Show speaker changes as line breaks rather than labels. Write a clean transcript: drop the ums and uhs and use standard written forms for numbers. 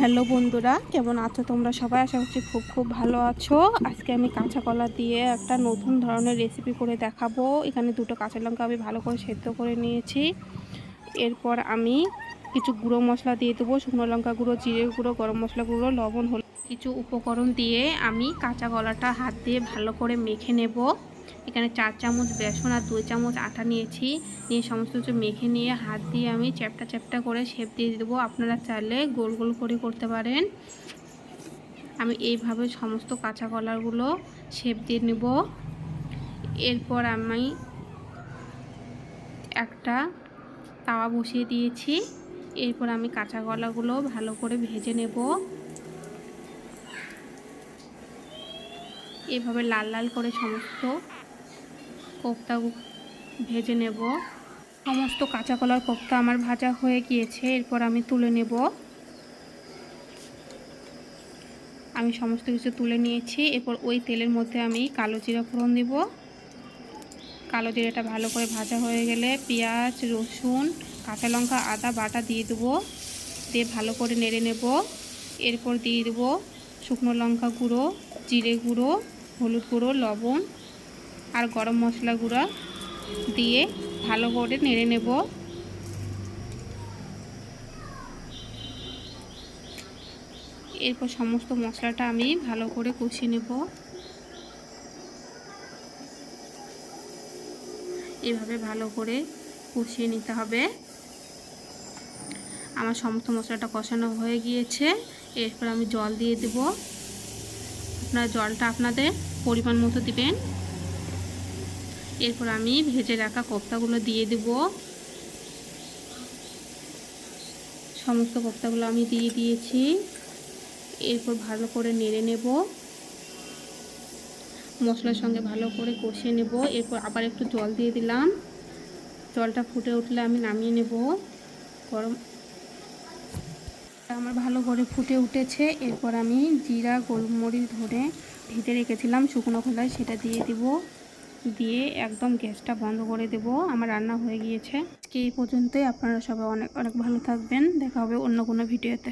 Hello বন্ধুরা, কেমন আছো তোমরা সবাই? আশা করছি খুব খুব ভালো আছো। আজকে আমি কাঁচা কলা দিয়ে একটা নতুন ধরনের রেসিপি করে দেখাবো। এখানে দুটো কাঁচা লঙ্কা আমি ভালো করে সেদ্ধ করে নিয়েছি। এরপর আমি কিছু গুঁড়ো মশলা দিয়ে দেবো, শুকনো লঙ্কা গুঁড়ো, জিরে গুঁড়ো, গরম মশলা গুঁড়ো, লবণ, হলুদ, কিছু উপকরণ দিয়ে আমি কাঁচা কলাটা হাত দিয়ে ভালো করে মেখে নেব। এখানে 4 চামচ বেসন আর 2 চামচ আটা নিয়েছি। নিয়ে সমস্ত কিছু মেখে নিয়ে হাত দিয়ে আমি চ্যাপটা চ্যাপটা করে শেপ দিয়ে দেবো। আপনারা চাইলে গোল গোল করে করতে পারেন। আমি এইভাবে সমস্ত কাঁচা কলাগুলো শেপ দিয়ে নেব। এরপর আমি একটা তাওয়া বসিয়ে দিয়েছি। এরপর আমি কাঁচা কলাগুলো ভালো করে ভেজে নেব। এভাবে লাল লাল করে সমস্ত কোফতা ভেজে নেব। সমস্ত কাঁচা কলার কোফতা আমার ভাজা হয়ে গিয়েছে। এরপর আমি তুলে নেব। আমি সমস্ত কিছু তুলে নিয়েছি। এরপর ওই তেলের মধ্যে আমি কালো জিরা ফোড়ন দেব। কালো জিরাটা ভালো করে ভাজা হয়ে গেলে পেঁয়াজ, রসুন, কাঁচা লঙ্কা, আদা বাটা দিয়ে দেবো। দিয়ে ভালো করে নেড়ে নেব। এরপর দিয়ে দেবো শুকনো লঙ্কা গুঁড়ো, জিরে গুঁড়ো, হলুদ গুঁড়ো, লবণ আর গরম মশলা গুঁড়ো দিয়ে ভালো করে নেড়ে নেব। এরপর সমস্ত মশলাটা আমি ভালো করে কষিয়ে নেব। এভাবে ভালো করে কষিয়ে নিতে হবে। আমার সমস্ত মশলাটা কষানো হয়ে গিয়েছে। এরপর আমি জল দিয়ে দেব। আপনারা জলটা আপনাদের পরিমাণ মতো দিবেন। এরপর আমি ভেজে রাখা কোফতাগুলো দিয়ে দেব। সমস্ত কোফতাগুলো আমি দিয়ে দিয়েছি। এরপর ভালো করে নেড়ে নেব, মশলার সঙ্গে ভালো করে কষিয়ে নেব। এরপর আবার একটু জল দিয়ে দিলাম। জলটা ফুটে উঠলে আমি নামিয়ে নেব। গরম আমার ভালো করে ফুটে উঠেছে। এরপর আমি জিরা, গোলমরিচ ধরে ভেজে রেখেছিলাম শুকনো খোলায়, সেটা দিয়ে দেব। দিয়ে একদম গ্যাসটা বন্ধ করে দেব। আমার রান্না হয়ে গিয়েছে। আজকে এই পর্যন্তই। আপনারা সবাই অনেক অনেক ভালো থাকবেন। দেখা হবে অন্য কোনো ভিডিওতে।